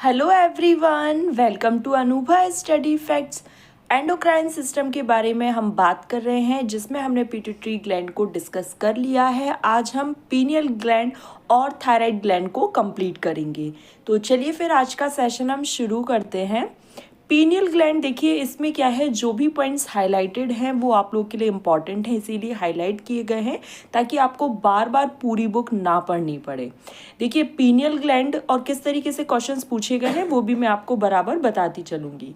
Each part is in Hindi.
Hello everyone, welcome to Anubha study facts. Endocrine system के बारे में हम बात कर रहे हैं, जिसमें हमने पिट्यूटरी ग्लैंड को डिस्कस कर लिया है। आज हम पीनियल ग्लैंड और थायराइड ग्लैंड को कंप्लीट करेंगे। तो चलिए फिर आज का सेशन हम शुरू करते हैं। पीनियल ग्लैंड देखिए, इसमें क्या है, जो भी पॉइंट्स हाईलाइटेड हैं वो आप लोग के लिए इम्पॉर्टेंट है, इसीलिए हाईलाइट किए गए हैं ताकि आपको बार बार पूरी बुक ना पढ़नी पड़े। देखिए पीनियल ग्लैंड और किस तरीके से क्वेश्चंस पूछे गए हैं वो भी मैं आपको बराबर बताती चलूँगी।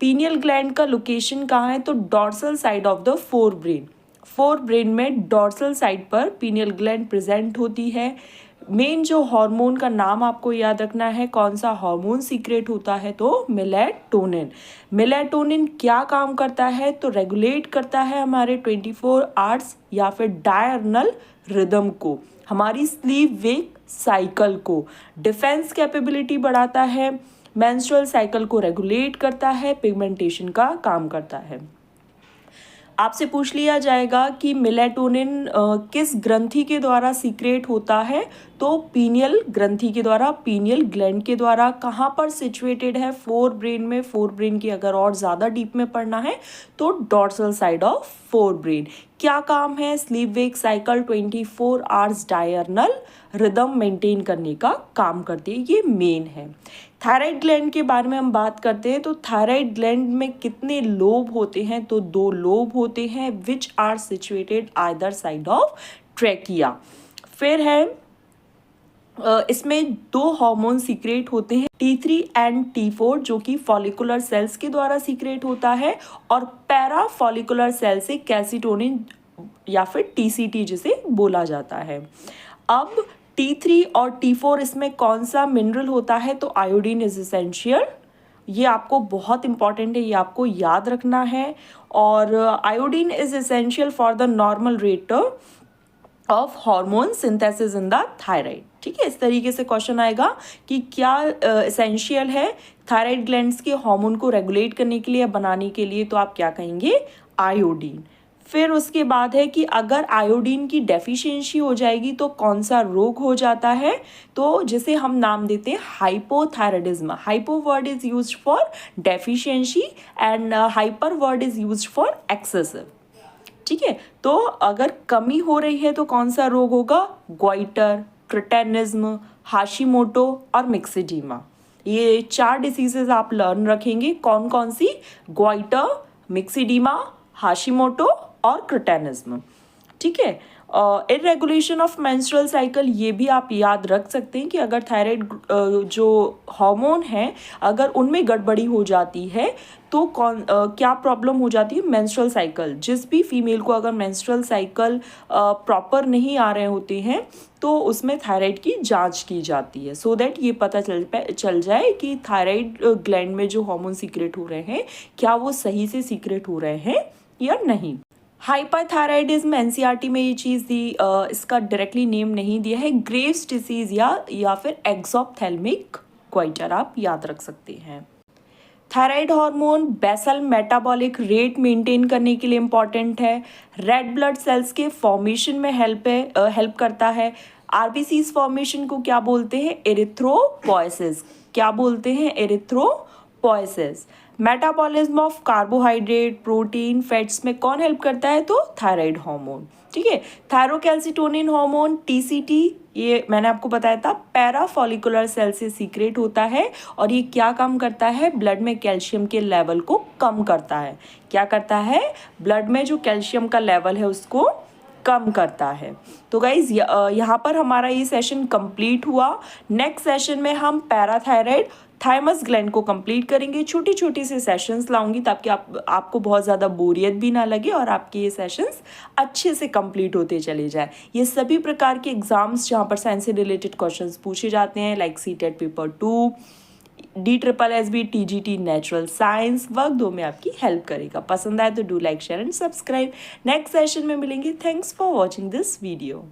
पीनियल ग्लैंड का लोकेशन कहाँ है, तो dorsal side of the fore brain. Fore brain में डॉर्सल साइड पर पीनियल ग्लैंड प्रेजेंट होती है। मेन जो हार्मोन का नाम आपको याद रखना है, कौन सा हार्मोन सीक्रेट होता है, तो मेलेटोनिन। मेलेटोनिन क्या काम करता है, तो रेगुलेट करता है हमारे 24 आवर्स या फिर डायर्नल रिदम को, हमारी स्लीप वेक साइकिल को, डिफेंस कैपेबिलिटी बढ़ाता है, मेंस्ट्रुअल साइकिल को रेगुलेट करता है, पिगमेंटेशन का काम करता है। आपसे पूछ लिया जाएगा कि मेलेटोनिन किस ग्रंथि के द्वारा सीक्रेट होता है, तो पीनियल ग्रंथि के द्वारा, पीनियल ग्लैंड के द्वारा। कहाँ पर सिचुएटेड है, फोर ब्रेन में। फोर ब्रेन की अगर और ज़्यादा डीप में पढ़ना है तो dorsal side of fore brain. क्या काम है, sleep wake cycle, 24 hours diurnal rhythm maintain करने का काम करती है, ये मेन है। थायराइड ग्लैंड के बारे में हम बात करते हैं, तो थायराइड ग्लैंड में कितने लोब होते हैं, तो 2 लोब होते हैं, which are situated either side of trachea. फिर है इसमें 2 हार्मोन सीक्रेट होते हैं, T3 एंड T4, जो कि फॉलिकुलर सेल्स के द्वारा सीक्रेट होता है, और पैरा फॉलिकुलर सेल से कैल्सिटोनिन या फिर TCT जिसे बोला जाता है। अब T3 और T4 इसमें कौन सा मिनरल होता है, तो आयोडीन इज एसेंशियल। ये आपको बहुत इंपॉर्टेंट है, ये आपको याद रखना है। और iodine is essential for the normal rate of hormone synthesis in the thyroid. ठीक है, इस तरीके से क्वेश्चन आएगा कि क्या एसेंशियल है थायराइड ग्लैंड्स के हार्मोन को रेगुलेट करने के लिए या बनाने के लिए, तो आप क्या कहेंगे, आयोडीन। फिर उसके बाद है कि अगर आयोडीन की डेफिशिएंसी हो जाएगी तो कौन सा रोग हो जाता है, तो जिसे हम नाम देते हैं hypothyroidism. Hypo word is used for deficiency and hyper word is used for excessive. ठीक है, तो अगर कमी हो रही है तो कौन सा रोग होगा, ग्वाइटर, क्रिटेनिज्म, हाशिमोटो और मिक्सेडीमा। ये 4 डिसीजेज आप लर्न रखेंगे, कौन कौन सी, ग्वाइटर, मिक्सेडीमा, हाशिमोटो और क्रिटेनिज्म। ठीक है, इरेगुलेशन ऑफ मेंस्ट्रुअल साइकिल, ये भी आप याद रख सकते हैं कि अगर थायराइड जो हार्मोन है अगर उनमें गड़बड़ी हो जाती है तो क्या प्रॉब्लम हो जाती है, मेंस्ट्रुअल साइकिल। जिस भी फीमेल को अगर मेंस्ट्रुअल साइकिल प्रॉपर नहीं आ रहे होते हैं तो उसमें थायराइड की जांच की जाती है, सो दैट ये पता चल जाए कि थायराइड ग्लैंड में जो हार्मोन सीक्रेट हो रहे हैं क्या वो सही से सीक्रेट हो रहे हैं या नहीं। हाइपरथायराइडिज्म एनसीईआरटी में ये चीज़ दी, इसका डायरेक्टली नेम नहीं दिया है, ग्रेव्स डिसीज या फिर एक्सोप्थेल्मिक ग्वाइटर आप याद रख सकते हैं। Thyroid hormone basal metabolic rate maintain करने के लिए इम्पॉर्टेंट है, रेड ब्लड सेल्स के फॉर्मेशन में हेल्प करता है। आरबीसीज फॉर्मेशन को क्या बोलते हैं, एरिथ्रोपोएसिस। क्या बोलते हैं, erythropoiesis. Metabolism of carbohydrate, protein, fats में कौन हेल्प करता है, तो थायराइड हार्मोन। ठीक है, थायरोकैल्सिटोनिन हार्मोन TCT, ये मैंने आपको बताया था, पैरा फॉलिकुलर सेल से सीक्रेट होता है और ये क्या काम करता है, ब्लड में कैल्शियम के लेवल को कम करता है। क्या करता है, ब्लड में जो कैल्शियम का लेवल है उसको कम करता है। तो गाइज यहाँ पर हमारा ये सेशन कंप्लीट हुआ। नेक्स्ट सेशन में हम पैराथायराइड थाइमस ग्लैंड को कंप्लीट करेंगे। छोटी छोटी से सेशंस लाऊंगी ताकि आपको बहुत ज़्यादा बोरियत भी ना लगे और आपके ये सेशंस अच्छे से कंप्लीट होते चले जाए। ये सभी प्रकार के एग्जाम्स जहाँ पर साइंस से रिलेटेड क्वेश्चंस पूछे जाते हैं, like CTET paper 2, DSSB, TGT natural science, work 2 में आपकी हेल्प करेगा। पसंद आए तो do like, share and subscribe. Next session में मिलेंगे। Thanks for watching this video.